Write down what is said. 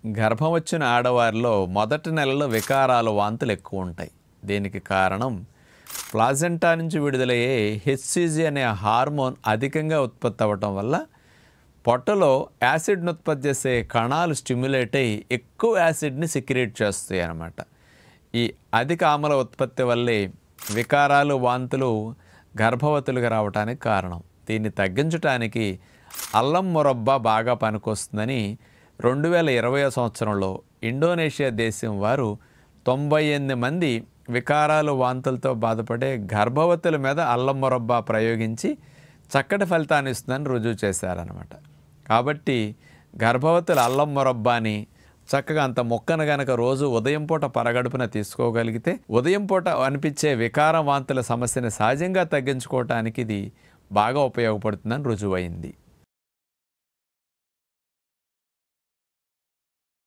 గర్భం వచ్చిన ఆడవారిలో మొదటి నెలలో వికారాలు వాంతులు ఎక్కువ ఉంటాయి. దీనికి కారణం ప్లాజెంటా నుంచి విడుదలయ్యే హెచ్సిజి అనే హార్మోన్ అధికంగా ఉత్పత్తి అవ్వటం వల్ల పొట్టలో యాసిడ్ను ఉత్పత్తి చేసే కణాలు స్టిమ్యులేట్ అయ్యి ఎక్కువ యాసిడ్ని సిక్రియేట్ చేస్తాయి అన్నమాట. ఈ అధిక ఆమ్ల ఉత్పత్తి వల్లే వికారాలు వాంతులు గర్భవతులుగా రావడానికి కారణం. దీన్ని తగ్గించడానికి అల్లం మురబ్బా బాగా పనికొస్తుందని 2020 సంవత్సరంలో ఇండోనేషియా దేశం వారు 98 మంది వికారాలు వాంతులతో బాధపడే గర్భవతుల మీద అల్లం మురబ్బా ప్రయోగించి చక్కటి ఫలితాన్ని ఇస్తుందని రుజువు చేశారనమాట. కాబట్టి గర్భవతుల అల్లం మురబ్బాని చక్కగా అంత మొక్కను గనక రోజు ఉదయం పూట పరగడుపున తీసుకోగలిగితే ఉదయం పూట అనిపించే వికారం వాంతుల సమస్యని సహజంగా తగ్గించుకోవటానికి ఇది బాగా ఉపయోగపడుతుందని రుజువైంది.